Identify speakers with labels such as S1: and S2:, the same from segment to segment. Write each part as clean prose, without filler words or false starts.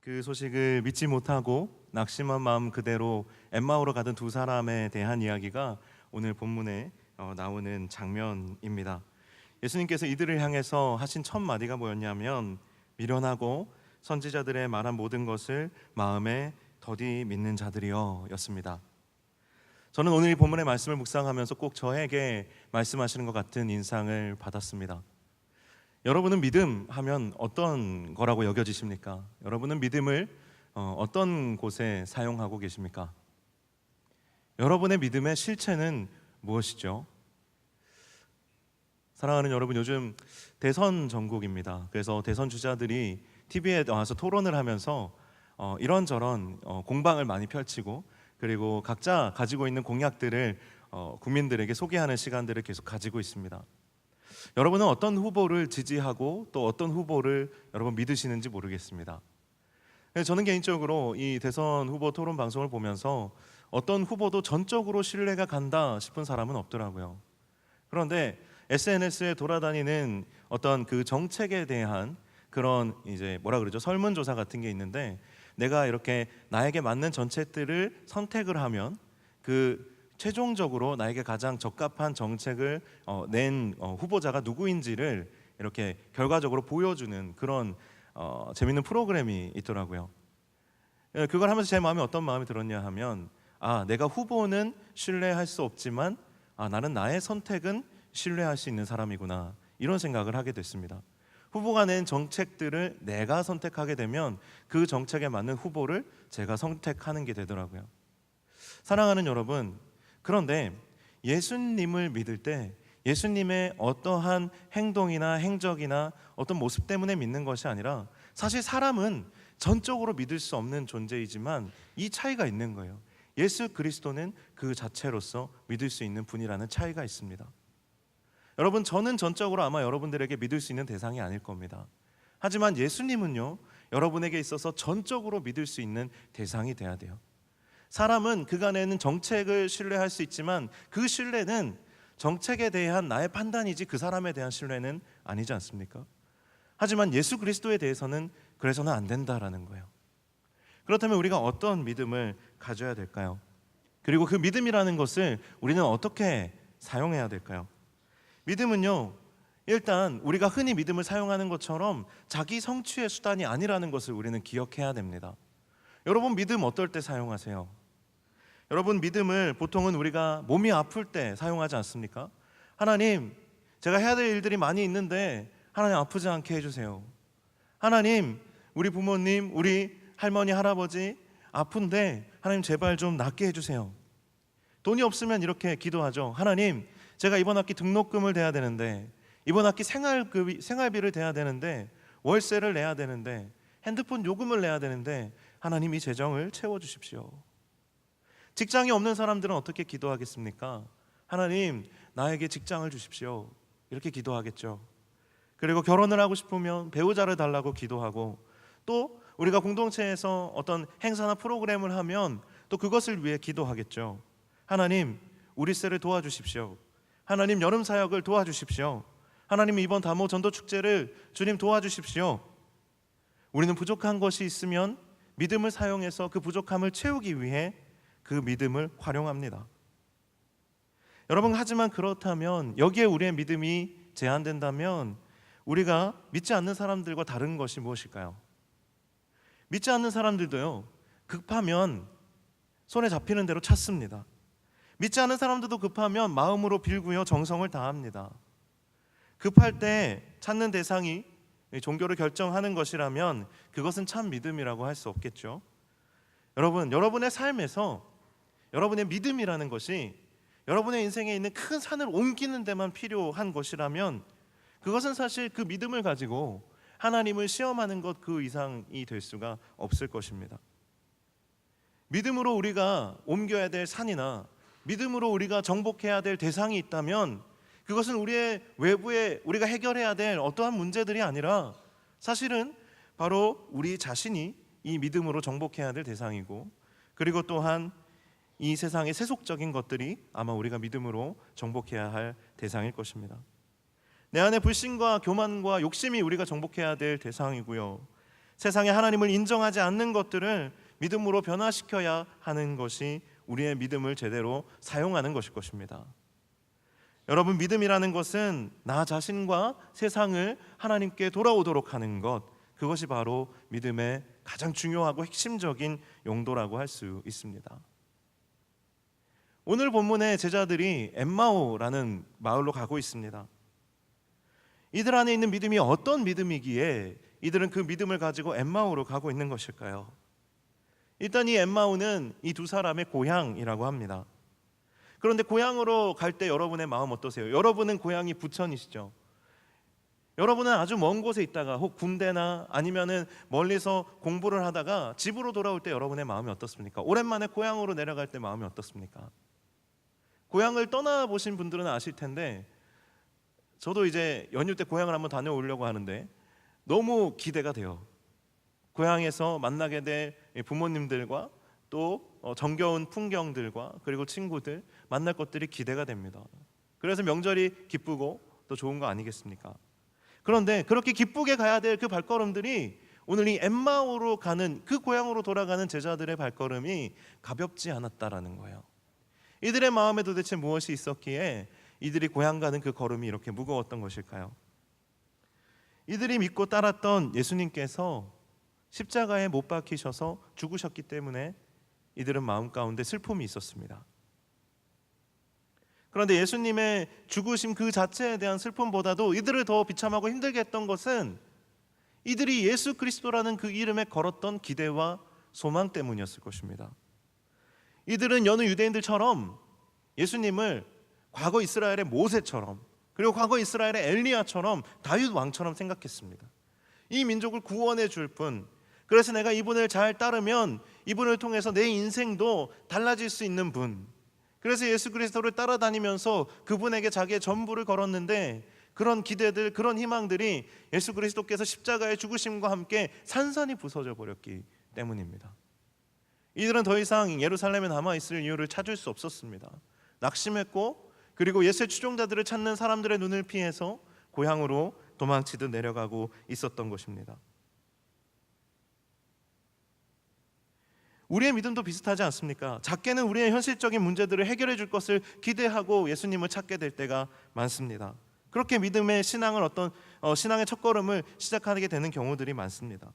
S1: 그 소식을 믿지 못하고 낙심한 마음 그대로 엠마오로 가던 두 사람에 대한 이야기가 오늘 본문에 나오는 장면입니다. 예수님께서 이들을 향해서 하신 첫 마디가 뭐였냐면 미련하고 선지자들의 말한 모든 것을 마음에 더디 믿는 자들이여 였습니다. 저는 오늘 이 본문의 말씀을 묵상하면서 꼭 저에게 말씀하시는 것 같은 인상을 받았습니다. 여러분은 믿음 하면 어떤 거라고 여겨지십니까? 여러분은 믿음을 어떤 곳에 사용하고 계십니까? 여러분의 믿음의 실체는 무엇이죠? 사랑하는 여러분, 요즘 대선 전국입니다. 그래서 대선 주자들이 TV에 나와서 토론을 하면서 이런저런 공방을 많이 펼치고, 그리고 각자 가지고 있는 공약들을 국민들에게 소개하는 시간들을 계속 가지고 있습니다. 여러분은 어떤 후보를 지지하고 또 어떤 후보를 여러분 믿으시는지 모르겠습니다. 저는 개인적으로 이 대선 후보 토론 방송을 보면서 어떤 후보도 전적으로 신뢰가 간다 싶은 사람은 없더라고요. 그런데 SNS에 돌아다니는 어떤 그 정책에 대한 그런 이제 뭐라 그러죠? 설문조사 같은 게 있는데, 내가 이렇게 나에게 맞는 정책들을 선택을 하면 그 최종적으로 나에게 가장 적합한 정책을 낸 후보자가 누구인지를 이렇게 결과적으로 보여주는 그런 재밌는 프로그램이 있더라고요. 그걸 하면서 제 마음에 어떤 마음이 들었냐 하면, 내가 후보는 신뢰할 수 없지만 나는 나의 선택은 신뢰할 수 있는 사람이구나, 이런 생각을 하게 됐습니다. 후보가 낸 정책들을 내가 선택하게 되면 그 정책에 맞는 후보를 제가 선택하는 게 되더라고요. 사랑하는 여러분, 그런데 예수님을 믿을 때 예수님의 어떠한 행동이나 행적이나 어떤 모습 때문에 믿는 것이 아니라, 사실 사람은 전적으로 믿을 수 없는 존재이지만 이 차이가 있는 거예요. 예수 그리스도는 그 자체로서 믿을 수 있는 분이라는 차이가 있습니다. 여러분, 저는 전적으로 아마 여러분들에게 믿을 수 있는 대상이 아닐 겁니다. 하지만 예수님은요, 여러분에게 있어서 전적으로 믿을 수 있는 대상이 돼야 돼요. 사람은 그간에는 정책을 신뢰할 수 있지만 그 신뢰는 정책에 대한 나의 판단이지 그 사람에 대한 신뢰는 아니지 않습니까? 하지만 예수 그리스도에 대해서는 그래서는 안 된다라는 거예요. 그렇다면 우리가 어떤 믿음을 가져야 될까요? 그리고 그 믿음이라는 것을 우리는 어떻게 사용해야 될까요? 믿음은요, 일단 우리가 흔히 믿음을 사용하는 것처럼 자기 성취의 수단이 아니라는 것을 우리는 기억해야 됩니다. 여러분, 믿음 어떨 때 사용하세요? 여러분, 믿음을 보통은 우리가 몸이 아플 때 사용하지 않습니까? 하나님, 제가 해야 될 일들이 많이 있는데 하나님 아프지 않게 해주세요. 하나님, 우리 부모님, 우리 할머니, 할아버지 아픈데 하나님 제발 좀 낫게 해주세요. 돈이 없으면 이렇게 기도하죠. 하나님, 제가 이번 학기 등록금을 대야 되는데, 이번 학기 생활비를 대야 되는데, 월세를 내야 되는데, 핸드폰 요금을 내야 되는데 하나님 이 재정을 채워주십시오. 직장이 없는 사람들은 어떻게 기도하겠습니까? 하나님, 나에게 직장을 주십시오, 이렇게 기도하겠죠. 그리고 결혼을 하고 싶으면 배우자를 달라고 기도하고, 또 우리가 공동체에서 어떤 행사나 프로그램을 하면 또 그것을 위해 기도하겠죠. 하나님, 우리세를 도와주십시오. 하나님, 여름 사역을 도와주십시오. 하나님, 이번 다모 전도 축제를 주님 도와주십시오. 우리는 부족한 것이 있으면 믿음을 사용해서 그 부족함을 채우기 위해 그 믿음을 활용합니다. 여러분, 하지만 그렇다면 여기에 우리의 믿음이 제한된다면 우리가 믿지 않는 사람들과 다른 것이 무엇일까요? 믿지 않는 사람들도요, 급하면 손에 잡히는 대로 찾습니다. 믿지 않는 사람들도 급하면 마음으로 빌고요, 정성을 다합니다. 급할 때 찾는 대상이 종교를 결정하는 것이라면 그것은 참 믿음이라고 할 수 없겠죠. 여러분, 여러분의 삶에서 여러분의 믿음이라는 것이 여러분의 인생에 있는 큰 산을 옮기는 데만 필요한 것이라면 그것은 사실 그 믿음을 가지고 하나님을 시험하는 것 그 이상이 될 수가 없을 것입니다. 믿음으로 우리가 옮겨야 될 산이나 믿음으로 우리가 정복해야 될 대상이 있다면 그것은 우리의 외부에 우리가 해결해야 될 어떠한 문제들이 아니라 사실은 바로 우리 자신이 이 믿음으로 정복해야 될 대상이고, 그리고 또한 이 세상의 세속적인 것들이 아마 우리가 믿음으로 정복해야 할 대상일 것입니다. 내 안에 불신과 교만과 욕심이 우리가 정복해야 될 대상이고요, 세상에 하나님을 인정하지 않는 것들을 믿음으로 변화시켜야 하는 것이 우리의 믿음을 제대로 사용하는 것일 것입니다. 여러분, 믿음이라는 것은 나 자신과 세상을 하나님께 돌아오도록 하는 것, 그것이 바로 믿음의 가장 중요하고 핵심적인 용도라고 할 수 있습니다. 오늘 본문의 제자들이 엠마오라는 마을로 가고 있습니다. 이들 안에 있는 믿음이 어떤 믿음이기에 이들은 그 믿음을 가지고 엠마오로 가고 있는 것일까요? 일단 이 엠마오는 이 두 사람의 고향이라고 합니다. 그런데 고향으로 갈 때 여러분의 마음 어떠세요? 여러분은 고향이 부천이시죠? 여러분은 아주 먼 곳에 있다가 혹 군대나 아니면은 멀리서 공부를 하다가 집으로 돌아올 때 여러분의 마음이 어떻습니까? 오랜만에 고향으로 내려갈 때 마음이 어떻습니까? 고향을 떠나보신 분들은 아실 텐데, 저도 이제 연휴 때 고향을 한번 다녀오려고 하는데 너무 기대가 돼요. 고향에서 만나게 될 부모님들과 또 정겨운 풍경들과 그리고 친구들 만날 것들이 기대가 됩니다. 그래서 명절이 기쁘고 또 좋은 거 아니겠습니까? 그런데 그렇게 기쁘게 가야 될 그 발걸음들이 오늘 이 엠마오로 가는, 그 고향으로 돌아가는 제자들의 발걸음이 가볍지 않았다라는 거예요. 이들의 마음에 도대체 무엇이 있었기에 이들이 고향 가는 그 걸음이 이렇게 무거웠던 것일까요? 이들이 믿고 따랐던 예수님께서 십자가에 못 박히셔서 죽으셨기 때문에 이들은 마음 가운데 슬픔이 있었습니다. 그런데 예수님의 죽으심 그 자체에 대한 슬픔보다도 이들을 더 비참하고 힘들게 했던 것은 이들이 예수 그리스도라는 그 이름에 걸었던 기대와 소망 때문이었을 것입니다. 이들은 여느 유대인들처럼 예수님을 과거 이스라엘의 모세처럼, 그리고 과거 이스라엘의 엘리야처럼, 다윗 왕처럼 생각했습니다. 이 민족을 구원해 줄 분, 그래서 내가 이분을 잘 따르면 이분을 통해서 내 인생도 달라질 수 있는 분, 그래서 예수 그리스도를 따라다니면서 그분에게 자기의 전부를 걸었는데, 그런 기대들, 그런 희망들이 예수 그리스도께서 십자가의 죽으심과 함께 산산이 부서져 버렸기 때문입니다. 이들은 더 이상 예루살렘에 남아있을 이유를 찾을 수 없었습니다. 낙심했고, 그리고 예수의 추종자들을 찾는 사람들의 눈을 피해서 고향으로 도망치듯 내려가고 있었던 것입니다. 우리의 믿음도 비슷하지 않습니까? 작게는 우리의 현실적인 문제들을 해결해 줄 것을 기대하고 예수님을 찾게 될 때가 많습니다. 그렇게 믿음의 신앙을 신앙의 첫걸음을 시작하게 되는 경우들이 많습니다.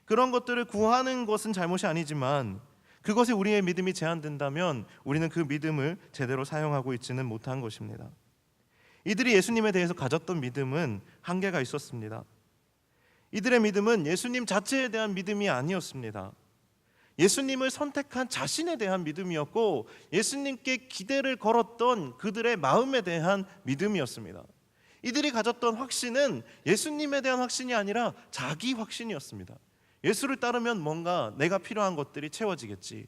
S1: 그런 것들을 구하는 것은 잘못이 아니지만 그것에 우리의 믿음이 제한된다면 우리는 그 믿음을 제대로 사용하고 있지는 못한 것입니다. 이들이 예수님에 대해서 가졌던 믿음은 한계가 있었습니다. 이들의 믿음은 예수님 자체에 대한 믿음이 아니었습니다. 예수님을 선택한 자신에 대한 믿음이었고, 예수님께 기대를 걸었던 그들의 마음에 대한 믿음이었습니다. 이들이 가졌던 확신은 예수님에 대한 확신이 아니라 자기 확신이었습니다. 예수를 따르면 뭔가 내가 필요한 것들이 채워지겠지.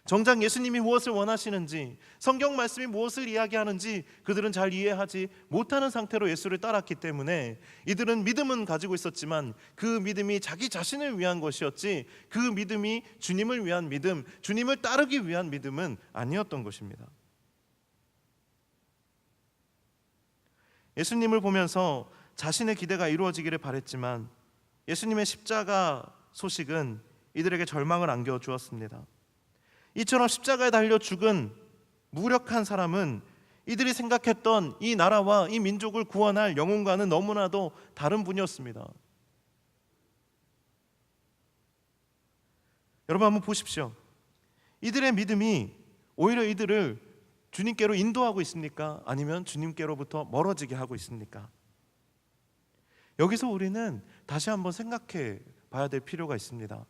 S1: 정작 예수님이 무엇을 원하시는지, 성경 말씀이 무엇을 이야기하는지 그들은 잘 이해하지 못하는 상태로 예수를 따랐기 때문에 이들은 믿음은 가지고 있었지만 그 믿음이 자기 자신을 위한 것이었지, 그 믿음이 주님을 위한 믿음, 주님을 따르기 위한 믿음은 아니었던 것입니다. 예수님을 보면서 자신의 기대가 이루어지기를 바랬지만 예수님의 십자가 소식은 이들에게 절망을 안겨주었습니다. 이처럼 십자가에 달려 죽은 무력한 사람은 이들이 생각했던 이 나라와 이 민족을 구원할 영혼과는 너무나도 다른 분이었습니다. 여러분 한번 보십시오. 이들의 믿음이 오히려 이들을 주님께로 인도하고 있습니까? 아니면 주님께로부터 멀어지게 하고 있습니까? 여기서 우리는 다시 한번 생각해 봐야 될 필요가 있습니다.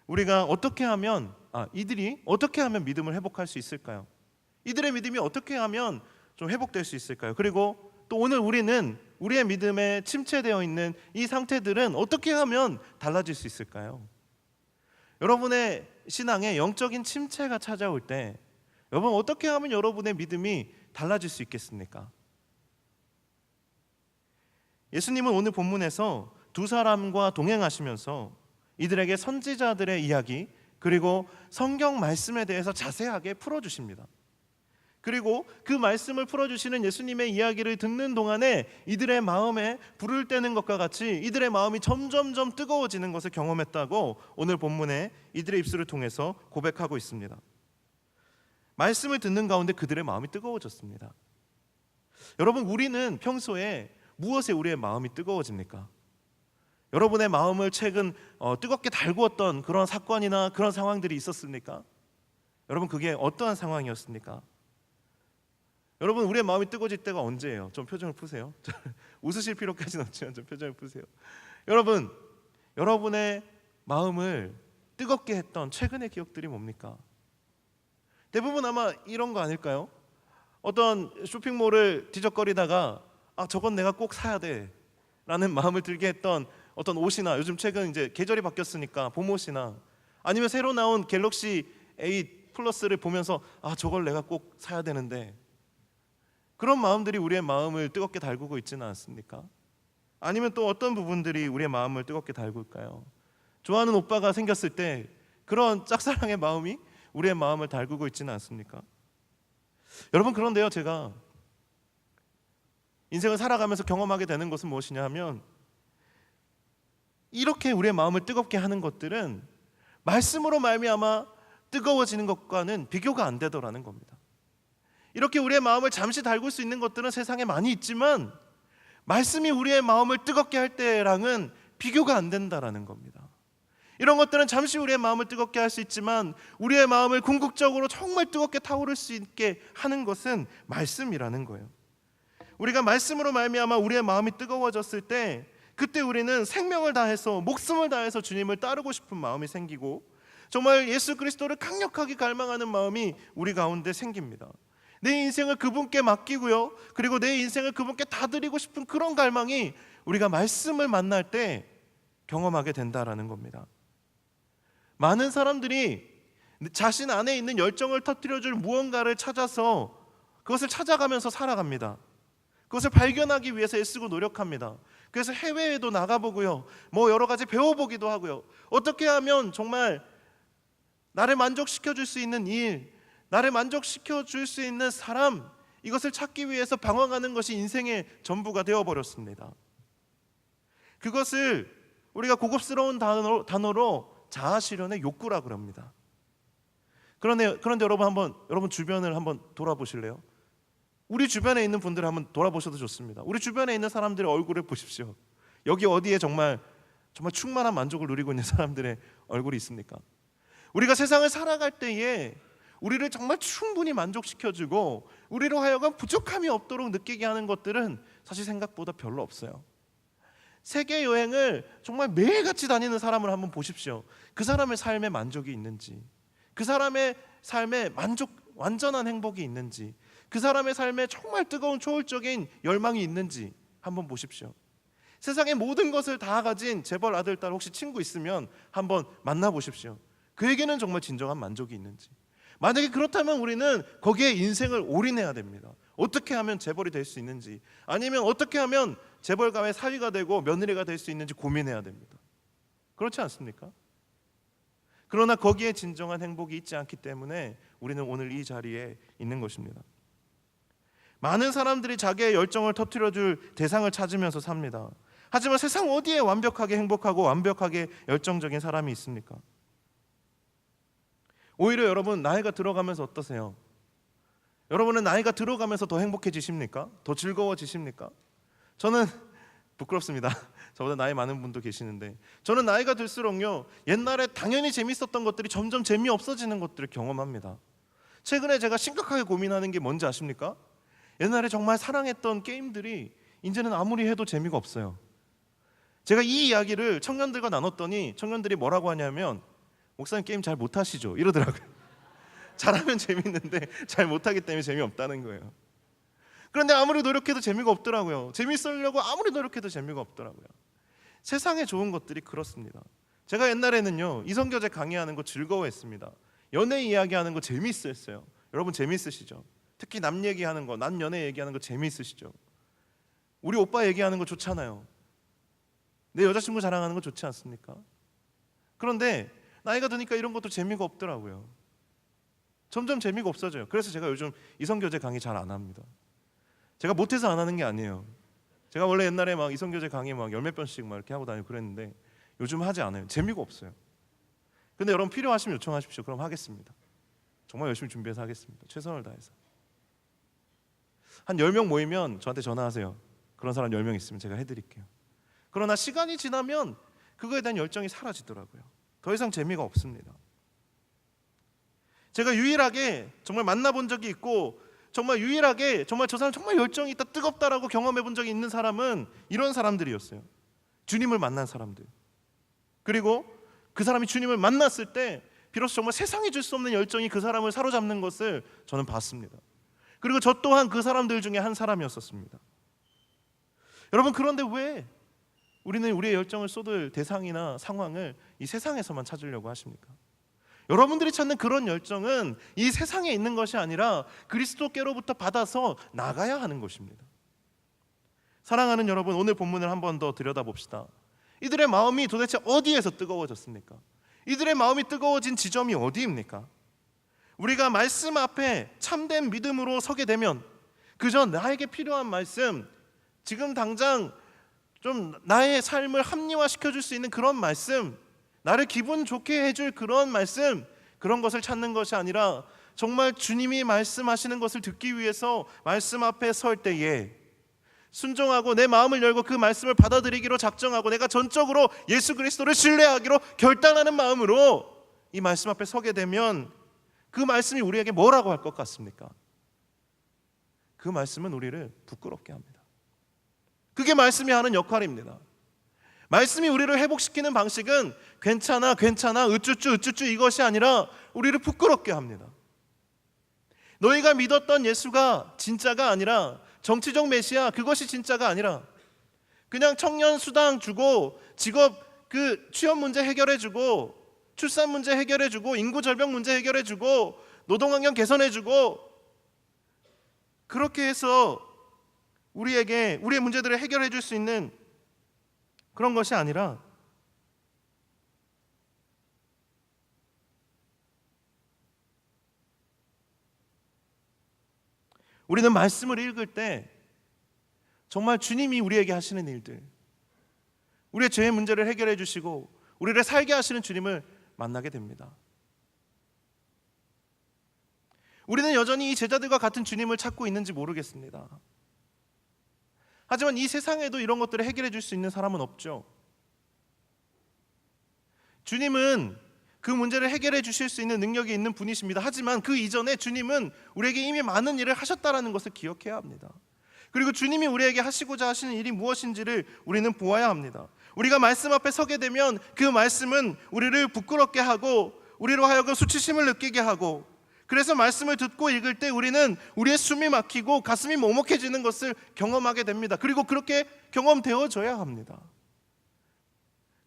S1: 우리가 어떻게 하면 이들이 어떻게 하면 믿음을 회복할 수 있을까요? 이들의 믿음이 어떻게 하면 좀 회복될 수 있을까요? 그리고 또 오늘 우리는 우리의 믿음에 침체되어 있는 이 상태들은 어떻게 하면 달라질 수 있을까요? 여러분의 신앙에 영적인 침체가 찾아올 때 여러분 어떻게 하면 여러분의 믿음이 달라질 수 있겠습니까? 예수님은 오늘 본문에서 두 사람과 동행하시면서 이들에게 선지자들의 이야기 그리고 성경 말씀에 대해서 자세하게 풀어주십니다. 그리고 그 말씀을 풀어주시는 예수님의 이야기를 듣는 동안에 이들의 마음에 불을 떼는 것과 같이 이들의 마음이 점점점 뜨거워지는 것을 경험했다고 오늘 본문에 이들의 입술을 통해서 고백하고 있습니다. 말씀을 듣는 가운데 그들의 마음이 뜨거워졌습니다. 여러분, 우리는 평소에 무엇에 우리의 마음이 뜨거워집니까? 여러분의 마음을 최근 뜨겁게 달구었던 그런 사건이나 그런 상황들이 있었습니까? 여러분, 그게 어떠한 상황이었습니까? 여러분, 우리의 마음이 뜨거워질 때가 언제예요? 좀 표정을 푸세요. 웃으실 필요까지는 없지만 좀 표정을 푸세요. 여러분, 여러분의 마음을 뜨겁게 했던 최근의 기억들이 뭡니까? 대부분 아마 이런 거 아닐까요? 어떤 쇼핑몰을 뒤적거리다가 저건 내가 꼭 사야 돼 라는 마음을 들게 했던 어떤 옷이나, 요즘 최근 이제 계절이 바뀌었으니까 봄옷이나, 아니면 새로 나온 갤럭시 A 플러스를 보면서 저걸 내가 꼭 사야 되는데, 그런 마음들이 우리의 마음을 뜨겁게 달구고 있지는 않습니까? 아니면 또 어떤 부분들이 우리의 마음을 뜨겁게 달굴까요? 좋아하는 오빠가 생겼을 때 그런 짝사랑의 마음이 우리의 마음을 달구고 있지는 않습니까? 여러분, 그런데요, 제가 인생을 살아가면서 경험하게 되는 것은 무엇이냐 하면, 이렇게 우리의 마음을 뜨겁게 하는 것들은 말씀으로 말미암아 뜨거워지는 것과는 비교가 안 되더라는 겁니다. 이렇게 우리의 마음을 잠시 달굴 수 있는 것들은 세상에 많이 있지만, 말씀이 우리의 마음을 뜨겁게 할 때랑은 비교가 안 된다라는 겁니다. 이런 것들은 잠시 우리의 마음을 뜨겁게 할 수 있지만, 우리의 마음을 궁극적으로 정말 뜨겁게 타오를 수 있게 하는 것은 말씀이라는 거예요. 우리가 말씀으로 말미암아 우리의 마음이 뜨거워졌을 때, 그때 우리는 생명을 다해서, 목숨을 다해서 주님을 따르고 싶은 마음이 생기고, 정말 예수 그리스도를 강력하게 갈망하는 마음이 우리 가운데 생깁니다. 내 인생을 그분께 맡기고요, 그리고 내 인생을 그분께 다 드리고 싶은 그런 갈망이 우리가 말씀을 만날 때 경험하게 된다라는 겁니다. 많은 사람들이 자신 안에 있는 열정을 터뜨려줄 무언가를 찾아서 그것을 찾아가면서 살아갑니다. 그것을 발견하기 위해서 애쓰고 노력합니다. 그래서 해외에도 나가보고요, 여러 가지 배워보기도 하고요, 어떻게 하면 정말 나를 만족시켜 줄 수 있는 일, 나를 만족시켜 줄 수 있는 사람, 이것을 찾기 위해서 방황하는 것이 인생의 전부가 되어버렸습니다. 그것을 우리가 고급스러운 단어로 자아실현의 욕구라고 합니다. 그런데 여러분 주변을 한번 돌아보실래요? 우리 주변에 있는 분들을 한번 돌아보셔도 좋습니다. 우리 주변에 있는 사람들의 얼굴을 보십시오. 여기 어디에 정말 충만한 만족을 누리고 있는 사람들의 얼굴이 있습니까? 우리가 세상을 살아갈 때에 우리를 정말 충분히 만족시켜주고 우리로 하여금 부족함이 없도록 느끼게 하는 것들은 사실 생각보다 별로 없어요. 세계 여행을 정말 매일같이 다니는 사람을 한번 보십시오. 그 사람의 삶에 만족이 있는지, 그 사람의 삶에 완전한 행복이 있는지, 그 사람의 삶에 정말 뜨거운 초월적인 열망이 있는지 한번 보십시오. 세상의 모든 것을 다 가진 재벌 아들, 딸 혹시 친구 있으면 한번 만나보십시오. 그에게는 정말 진정한 만족이 있는지. 만약에 그렇다면 우리는 거기에 인생을 올인해야 됩니다. 어떻게 하면 재벌이 될 수 있는지, 아니면 어떻게 하면 재벌가의 사위가 되고 며느리가 될 수 있는지 고민해야 됩니다. 그렇지 않습니까? 그러나 거기에 진정한 행복이 있지 않기 때문에 우리는 오늘 이 자리에 있는 것입니다. 많은 사람들이 자기의 열정을 터뜨려줄 대상을 찾으면서 삽니다. 하지만 세상 어디에 완벽하게 행복하고 완벽하게 열정적인 사람이 있습니까? 오히려 여러분, 나이가 들어가면서 어떠세요? 여러분은 나이가 들어가면서 더 행복해지십니까? 더 즐거워지십니까? 저는 부끄럽습니다. 저보다 나이 많은 분도 계시는데, 저는 나이가 들수록요, 옛날에 당연히 재밌었던 것들이 점점 재미없어지는 것들을 경험합니다. 최근에 제가 심각하게 고민하는 게 뭔지 아십니까? 옛날에 정말 사랑했던 게임들이 이제는 아무리 해도 재미가 없어요. 제가 이 이야기를 청년들과 나눴더니 청년들이 뭐라고 하냐면, 목사님 게임 잘 못하시죠? 이러더라고요. 잘하면 재밌는데 잘 못하기 때문에 재미없다는 거예요. 그런데 아무리 노력해도 재미가 없더라고요. 재밌으려고 아무리 노력해도 재미가 없더라고요. 세상에 좋은 것들이 그렇습니다. 제가 옛날에는요, 이성교제 강의하는 거 즐거워했습니다. 연애 이야기하는 거 재미있었어요. 여러분 재미있으시죠? 특히 남 얘기하는 거, 남 연애 얘기하는 거 재미있으시죠? 우리 오빠 얘기하는 거 좋잖아요. 내 여자친구 자랑하는 거 좋지 않습니까? 그런데 나이가 드니까 이런 것도 재미가 없더라고요. 점점 재미가 없어져요. 그래서 제가 요즘 이성교제 강의 잘 안 합니다. 제가 못해서 안 하는 게 아니에요. 제가 원래 옛날에 막 이성교제 강의 막 열 몇 번씩 막 이렇게 하고 다니고 그랬는데 요즘 하지 않아요. 재미가 없어요. 근데 여러분 필요하시면 요청하십시오. 그럼 하겠습니다. 정말 열심히 준비해서 하겠습니다. 최선을 다해서. 한 10명 모이면 저한테 전화하세요. 그런 사람 10명 있으면 제가 해드릴게요. 그러나 시간이 지나면 그거에 대한 열정이 사라지더라고요. 더 이상 재미가 없습니다. 제가 유일하게 정말 만나본 적이 있고 정말 유일하게 정말 저 사람 정말 열정이 있다, 뜨겁다라고 경험해 본 적이 있는 사람은 이런 사람들이었어요. 주님을 만난 사람들. 그리고 그 사람이 주님을 만났을 때 비로소 정말 세상이 줄 수 없는 열정이 그 사람을 사로잡는 것을 저는 봤습니다. 그리고 저 또한 그 사람들 중에 한 사람이었었습니다. 여러분, 그런데 왜 우리는 우리의 열정을 쏟을 대상이나 상황을 이 세상에서만 찾으려고 하십니까? 여러분들이 찾는 그런 열정은 이 세상에 있는 것이 아니라 그리스도께로부터 받아서 나가야 하는 것입니다. 사랑하는 여러분, 오늘 본문을 한 번 더 들여다봅시다. 이들의 마음이 도대체 어디에서 뜨거워졌습니까? 이들의 마음이 뜨거워진 지점이 어디입니까? 우리가 말씀 앞에 참된 믿음으로 서게 되면 그저 나에게 필요한 말씀, 지금 당장 좀 나의 삶을 합리화시켜 줄 수 있는 그런 말씀, 나를 기분 좋게 해줄 그런 말씀, 그런 것을 찾는 것이 아니라 정말 주님이 말씀하시는 것을 듣기 위해서 말씀 앞에 설 때에 순종하고 내 마음을 열고 그 말씀을 받아들이기로 작정하고 내가 전적으로 예수 그리스도를 신뢰하기로 결단하는 마음으로 이 말씀 앞에 서게 되면 그 말씀이 우리에게 뭐라고 할 것 같습니까? 그 말씀은 우리를 부끄럽게 합니다. 그게 말씀이 하는 역할입니다. 말씀이 우리를 회복시키는 방식은 괜찮아 으쭈쭈 이것이 아니라 우리를 부끄럽게 합니다. 너희가 믿었던 예수가 진짜가 아니라 정치적 메시아, 그것이 진짜가 아니라 그냥 청년 수당 주고 직업 취업 문제 해결해주고 출산 문제 해결해주고 인구 절벽 문제 해결해주고 노동 환경 개선해주고 그렇게 해서 우리의 문제들을 해결해 줄 수 있는 그런 것이 아니라 우리는 말씀을 읽을 때 정말 주님이 우리에게 하시는 일들, 우리의 죄의 문제를 해결해 주시고 우리를 살게 하시는 주님을 만나게 됩니다. 우리는 여전히 이 제자들과 같은 주님을 찾고 있는지 모르겠습니다. 하지만 이 세상에도 이런 것들을 해결해 줄 수 있는 사람은 없죠. 주님은 그 문제를 해결해 주실 수 있는 능력이 있는 분이십니다. 하지만 그 이전에 주님은 우리에게 이미 많은 일을 하셨다는 것을 기억해야 합니다. 그리고 주님이 우리에게 하시고자 하시는 일이 무엇인지를 우리는 보아야 합니다. 우리가 말씀 앞에 서게 되면 그 말씀은 우리를 부끄럽게 하고 우리로 하여금 수치심을 느끼게 하고, 그래서 말씀을 듣고 읽을 때 우리는 우리의 숨이 막히고 가슴이 먹먹해지는 것을 경험하게 됩니다. 그리고 그렇게 경험되어져야 합니다.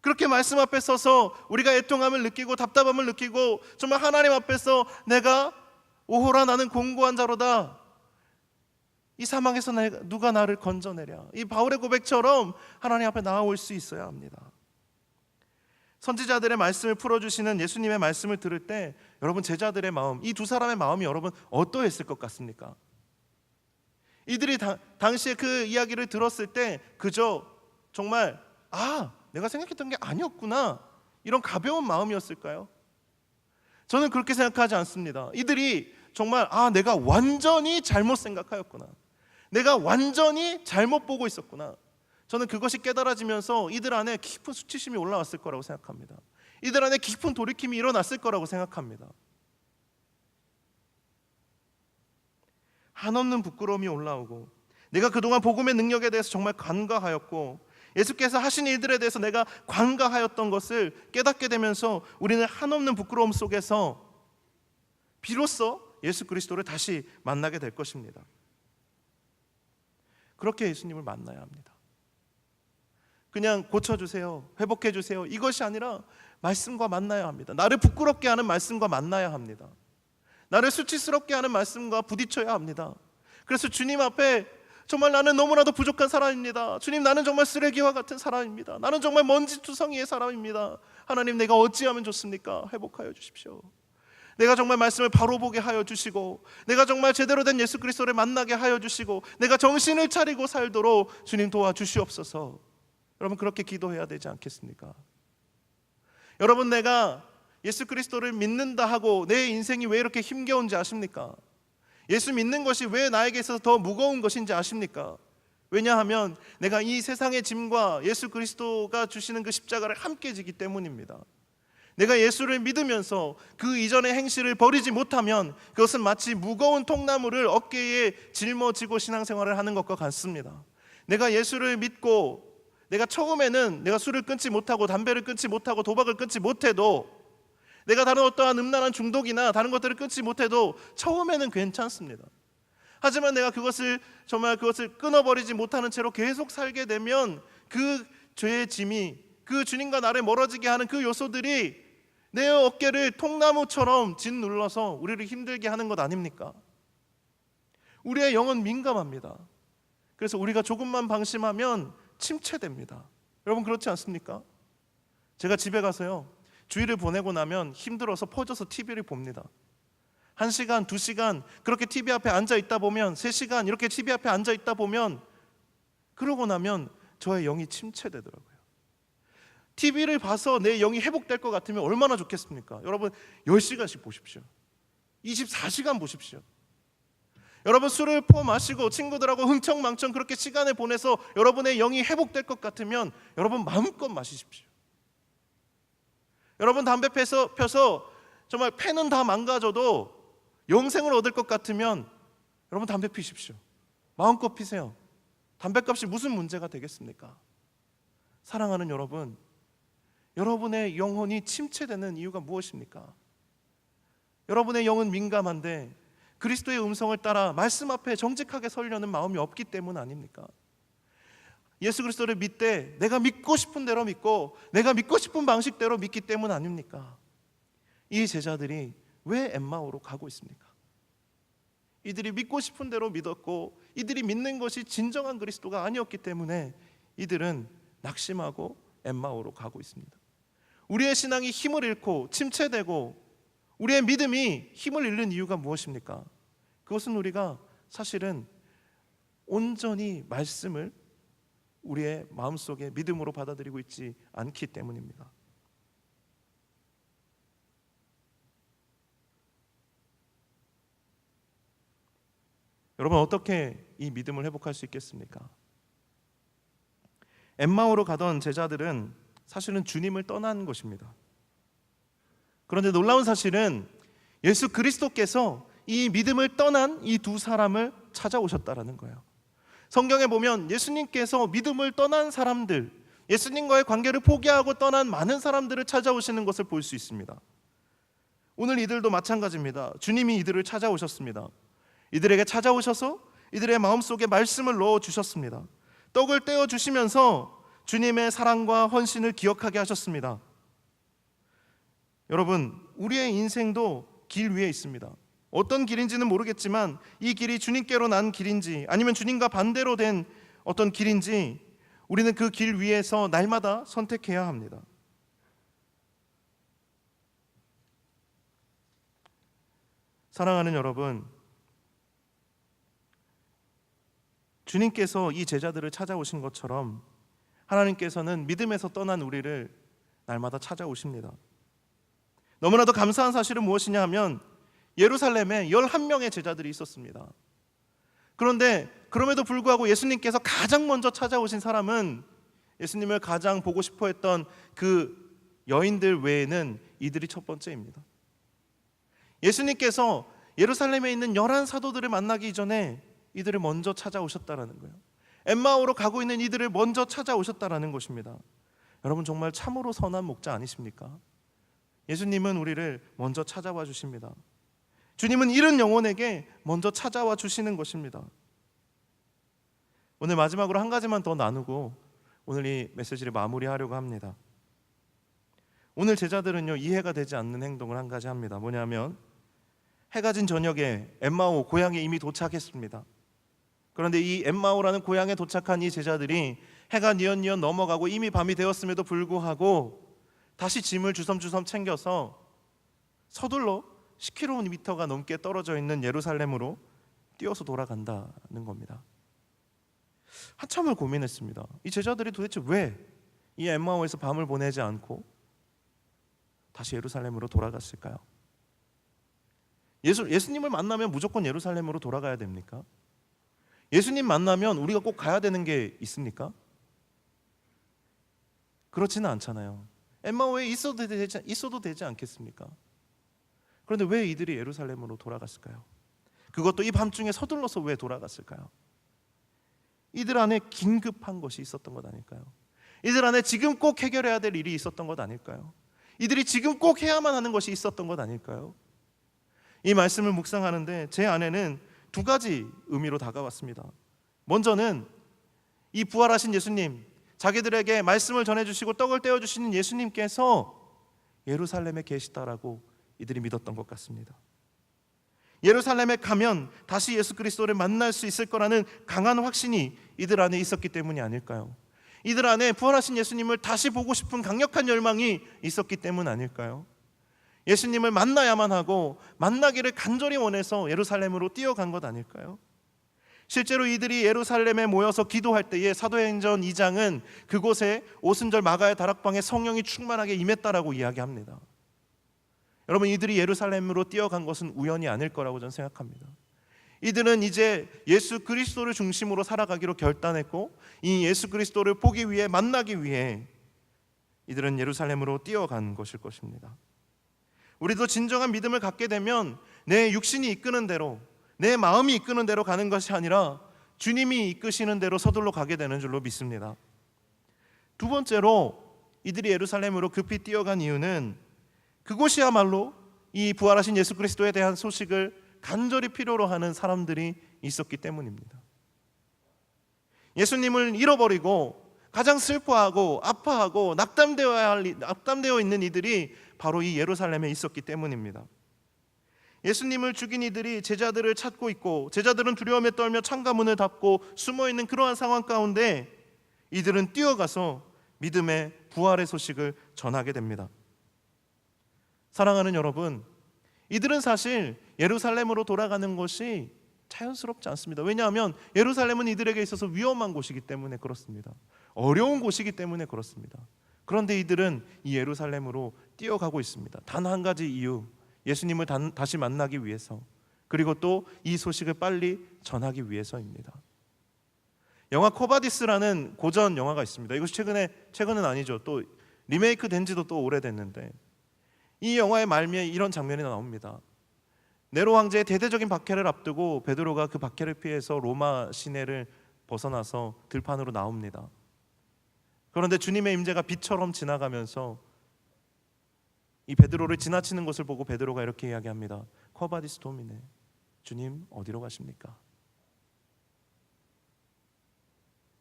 S1: 그렇게 말씀 앞에 서서 우리가 애통함을 느끼고 답답함을 느끼고 정말 하나님 앞에서 내가 오호라 나는 공고한 자로다, 이 사망에서 누가 나를 건져내랴, 이 바울의 고백처럼 하나님 앞에 나아올 수 있어야 합니다. 선지자들의 말씀을 풀어주시는 예수님의 말씀을 들을 때 여러분, 제자들의 마음, 이 두 사람의 마음이 여러분 어떠했을 것 같습니까? 이들이 당시에 그 이야기를 들었을 때 그저 정말 내가 생각했던 게 아니었구나, 이런 가벼운 마음이었을까요? 저는 그렇게 생각하지 않습니다. 이들이 정말 내가 완전히 잘못 생각하였구나, 내가 완전히 잘못 보고 있었구나, 저는 그것이 깨달아지면서 이들 안에 깊은 수치심이 올라왔을 거라고 생각합니다. 이들 안에 깊은 돌이킴이 일어났을 거라고 생각합니다. 한없는 부끄러움이 올라오고, 내가 그동안 복음의 능력에 대해서 정말 간과하였고 예수께서 하신 일들에 대해서 내가 관가하였던 것을 깨닫게 되면서 우리는 한없는 부끄러움 속에서 비로소 예수 그리스도를 다시 만나게 될 것입니다. 그렇게 예수님을 만나야 합니다. 그냥 고쳐주세요, 회복해주세요, 이것이 아니라 말씀과 만나야 합니다. 나를 부끄럽게 하는 말씀과 만나야 합니다. 나를 수치스럽게 하는 말씀과 부딪혀야 합니다. 그래서 주님 앞에 정말 나는 너무나도 부족한 사람입니다. 주님, 나는 정말 쓰레기와 같은 사람입니다. 나는 정말 먼지투성이의 사람입니다. 하나님, 내가 어찌하면 좋습니까? 회복하여 주십시오. 내가 정말 말씀을 바로 보게 하여 주시고, 내가 정말 제대로 된 예수 그리스도를 만나게 하여 주시고, 내가 정신을 차리고 살도록 주님 도와주시옵소서. 여러분, 그렇게 기도해야 되지 않겠습니까? 여러분, 내가 예수 그리스도를 믿는다 하고 내 인생이 왜 이렇게 힘겨운지 아십니까? 예수 믿는 것이 왜 나에게 있어서 더 무거운 것인지 아십니까? 왜냐하면 내가 이 세상의 짐과 예수 그리스도가 주시는 그 십자가를 함께 지기 때문입니다. 내가 예수를 믿으면서 그 이전의 행실을 버리지 못하면 그것은 마치 무거운 통나무를 어깨에 짊어지고 신앙생활을 하는 것과 같습니다. 내가 예수를 믿고 내가 처음에는 내가 술을 끊지 못하고 담배를 끊지 못하고 도박을 끊지 못해도, 내가 다른 어떠한 음란한 중독이나 다른 것들을 끊지 못해도 처음에는 괜찮습니다. 하지만 내가 그것을 끊어버리지 못하는 채로 계속 살게 되면 그 죄의 짐이, 그 주님과 나를 멀어지게 하는 그 요소들이 내 어깨를 통나무처럼 짓눌러서 우리를 힘들게 하는 것 아닙니까? 우리의 영은 민감합니다. 그래서 우리가 조금만 방심하면 침체됩니다. 여러분, 그렇지 않습니까? 제가 집에 가서요, 주일을 보내고 나면 힘들어서 퍼져서 TV를 봅니다. 1시간, 2시간 그렇게 TV 앞에 앉아 있다 보면, 3시간 이렇게 TV 앞에 앉아 있다 보면, 그러고 나면 저의 영이 침체되더라고요. TV를 봐서 내 영이 회복될 것 같으면 얼마나 좋겠습니까? 여러분, 10시간씩 보십시오. 24시간 보십시오. 여러분, 술을 퍼마시고 친구들하고 흥청망청 그렇게 시간을 보내서 여러분의 영이 회복될 것 같으면 여러분 마음껏 마시십시오. 여러분, 담배 펴서 정말 폐는 다 망가져도 영생을 얻을 것 같으면 여러분 담배 피십시오. 마음껏 피세요. 담배값이 무슨 문제가 되겠습니까? 사랑하는 여러분, 여러분의 영혼이 침체되는 이유가 무엇입니까? 여러분의 영은 민감한데 그리스도의 음성을 따라 말씀 앞에 정직하게 서려는 마음이 없기 때문 아닙니까? 예수 그리스도를 믿되 내가 믿고 싶은 대로 믿고 내가 믿고 싶은 방식대로 믿기 때문 아닙니까? 이 제자들이 왜 엠마오로 가고 있습니까? 이들이 믿고 싶은 대로 믿었고 이들이 믿는 것이 진정한 그리스도가 아니었기 때문에 이들은 낙심하고 엠마오로 가고 있습니다. 우리의 신앙이 힘을 잃고 침체되고 우리의 믿음이 힘을 잃는 이유가 무엇입니까? 그것은 우리가 사실은 온전히 말씀을 우리의 마음속에 믿음으로 받아들이고 있지 않기 때문입니다. 여러분, 어떻게 이 믿음을 회복할 수 있겠습니까? 엠마오로 가던 제자들은 사실은 주님을 떠난 것입니다. 그런데 놀라운 사실은 예수 그리스도께서 이 믿음을 떠난 이 두 사람을 찾아오셨다라는 거예요. 성경에 보면 예수님께서 믿음을 떠난 사람들, 예수님과의 관계를 포기하고 떠난 많은 사람들을 찾아오시는 것을 볼 수 있습니다. 오늘 이들도 마찬가지입니다. 주님이 이들을 찾아오셨습니다. 이들에게 찾아오셔서 이들의 마음속에 말씀을 넣어주셨습니다. 떡을 떼어주시면서 주님의 사랑과 헌신을 기억하게 하셨습니다. 여러분, 우리의 인생도 길 위에 있습니다. 어떤 길인지는 모르겠지만 이 길이 주님께로 난 길인지 아니면 주님과 반대로 된 어떤 길인지 우리는 그 길 위에서 날마다 선택해야 합니다. 사랑하는 여러분, 주님께서 이 제자들을 찾아오신 것처럼 하나님께서는 믿음에서 떠난 우리를 날마다 찾아오십니다. 너무나도 감사한 사실은 무엇이냐 하면 예루살렘에 11명의 제자들이 있었습니다. 그런데 그럼에도 불구하고 예수님께서 가장 먼저 찾아오신 사람은 예수님을 가장 보고 싶어 했던 그 여인들 외에는 이들이 첫 번째입니다. 예수님께서 예루살렘에 있는 11사도들을 만나기 이전에 이들을 먼저 찾아오셨다라는 거예요. 엠마오로 가고 있는 이들을 먼저 찾아오셨다라는 것입니다. 여러분, 정말 참으로 선한 목자 아니십니까? 예수님은 우리를 먼저 찾아와 주십니다. 주님은 잃은 영혼에게 먼저 찾아와 주시는 것입니다. 오늘 마지막으로 한 가지만 더 나누고 오늘 이 메시지를 마무리하려고 합니다. 오늘 제자들은요, 이해가 되지 않는 행동을 한 가지 합니다. 뭐냐면 해가 진 저녁에 엠마오 고향에 이미 도착했습니다. 그런데 이 엠마오라는 고향에 도착한 이 제자들이 해가 뉘엿뉘엿 넘어가고 이미 밤이 되었음에도 불구하고 다시 짐을 주섬주섬 챙겨서 서둘러 10km가 넘게 떨어져 있는 예루살렘으로 뛰어서 돌아간다는 겁니다. 한참을 고민했습니다. 이 제자들이 도대체 왜 이 엠마오에서 밤을 보내지 않고 다시 예루살렘으로 돌아갔을까요? 예수님을 만나면 무조건 예루살렘으로 돌아가야 됩니까? 예수님 만나면 우리가 꼭 가야 되는 게 있습니까? 그렇지는 않잖아요. 엠마오에 있어도 되지 않겠습니까? 그런데 왜 이들이 예루살렘으로 돌아갔을까요? 그것도 이 밤중에 서둘러서 왜 돌아갔을까요? 이들 안에 긴급한 것이 있었던 것 아닐까요? 이들 안에 지금 꼭 해결해야 될 일이 있었던 것 아닐까요? 이들이 지금 꼭 해야만 하는 것이 있었던 것 아닐까요? 이 말씀을 묵상하는데 제 안에는 두 가지 의미로 다가왔습니다. 먼저는 이 부활하신 예수님, 자기들에게 말씀을 전해주시고 떡을 떼어주시는 예수님께서 예루살렘에 계시다라고 이들이 믿었던 것 같습니다. 예루살렘에 가면 다시 예수 그리스도를 만날 수 있을 거라는 강한 확신이 이들 안에 있었기 때문이 아닐까요? 이들 안에 부활하신 예수님을 다시 보고 싶은 강력한 열망이 있었기 때문 아닐까요? 예수님을 만나야만 하고 만나기를 간절히 원해서 예루살렘으로 뛰어간 것 아닐까요? 실제로 이들이 예루살렘에 모여서 기도할 때에 사도행전 2장은 그곳에 오순절 마가의 다락방에 성령이 충만하게 임했다라고 이야기합니다. 여러분, 이들이 예루살렘으로 뛰어간 것은 우연이 아닐 거라고 저는 생각합니다. 이들은 이제 예수 그리스도를 중심으로 살아가기로 결단했고 이 예수 그리스도를 보기 위해, 만나기 위해 이들은 예루살렘으로 뛰어간 것일 것입니다. 우리도 진정한 믿음을 갖게 되면 내 육신이 이끄는 대로, 내 마음이 이끄는 대로 가는 것이 아니라 주님이 이끄시는 대로 서둘러 가게 되는 줄로 믿습니다. 두 번째로 이들이 예루살렘으로 급히 뛰어간 이유는 그곳이야말로 이 부활하신 예수 그리스도에 대한 소식을 간절히 필요로 하는 사람들이 있었기 때문입니다. 예수님을 잃어버리고 가장 슬퍼하고 아파하고 낙담되어 있는 이들이 바로 이 예루살렘에 있었기 때문입니다. 예수님을 죽인 이들이 제자들을 찾고 있고 제자들은 두려움에 떨며 창가문을 닫고 숨어있는 그러한 상황 가운데 이들은 뛰어가서 믿음의 부활의 소식을 전하게 됩니다. 사랑하는 여러분, 이들은 사실 예루살렘으로 돌아가는 것이 자연스럽지 않습니다. 왜냐하면 예루살렘은 이들에게 있어서 위험한 곳이기 때문에 그렇습니다. 어려운 곳이기 때문에 그렇습니다. 그런데 이들은 이 예루살렘으로 뛰어가고 있습니다. 단 한 가지 이유, 예수님을 다시 만나기 위해서, 그리고 또 이 소식을 빨리 전하기 위해서입니다. 영화 코바디스라는 고전 영화가 있습니다. 이것이 최근은 아니죠. 또 리메이크 된 지도 또 오래됐는데 이 영화의 말미에 이런 장면이 나옵니다. 네로 황제의 대대적인 박해를 앞두고 베드로가 그 박해를 피해서 로마 시내를 벗어나서 들판으로 나옵니다. 그런데 주님의 임재가 빛처럼 지나가면서 이 베드로를 지나치는 것을 보고 베드로가 이렇게 이야기합니다. 쿼바디스 도미네, 주님 어디로 가십니까?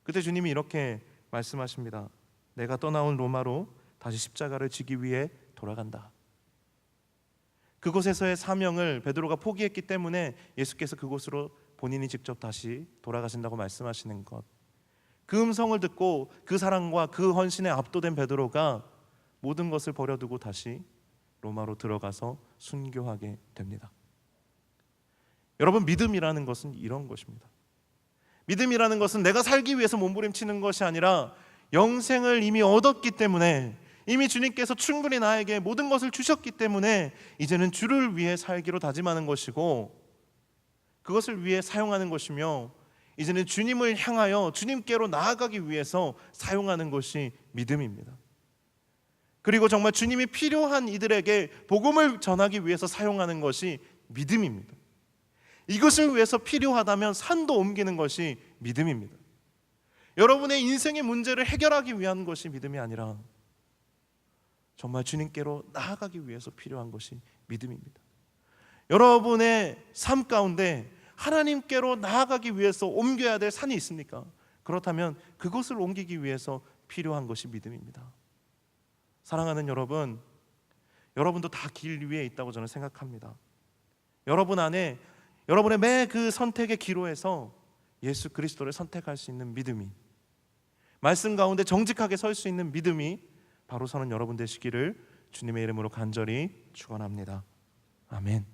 S1: 그때 주님이 이렇게 말씀하십니다. 내가 떠나온 로마로 다시 십자가를 지기 위해 돌아간다. 그곳에서의 사명을 베드로가 포기했기 때문에 예수께서 그곳으로 본인이 직접 다시 돌아가신다고 말씀하시는 것, 그 음성을 듣고 그 사랑과 그 헌신에 압도된 베드로가 모든 것을 버려두고 다시 로마로 들어가서 순교하게 됩니다. 여러분, 믿음이라는 것은 이런 것입니다. 믿음이라는 것은 내가 살기 위해서 몸부림치는 것이 아니라 영생을 이미 얻었기 때문에, 이미 주님께서 충분히 나에게 모든 것을 주셨기 때문에 이제는 주를 위해 살기로 다짐하는 것이고, 그것을 위해 사용하는 것이며, 이제는 주님을 향하여 주님께로 나아가기 위해서 사용하는 것이 믿음입니다. 그리고 정말 주님이 필요한 이들에게 복음을 전하기 위해서 사용하는 것이 믿음입니다. 이것을 위해서 필요하다면 산도 옮기는 것이 믿음입니다. 여러분의 인생의 문제를 해결하기 위한 것이 믿음이 아니라 정말 주님께로 나아가기 위해서 필요한 것이 믿음입니다. 여러분의 삶 가운데 하나님께로 나아가기 위해서 옮겨야 될 산이 있습니까? 그렇다면 그것을 옮기기 위해서 필요한 것이 믿음입니다. 사랑하는 여러분, 여러분도 다 길 위에 있다고 저는 생각합니다. 여러분 안에 여러분의 매 그 선택의 기로에서 예수 그리스도를 선택할 수 있는 믿음이, 말씀 가운데 정직하게 설 수 있는 믿음이 바로 서는 여러분 되시기를 주님의 이름으로 간절히 축원합니다. 아멘.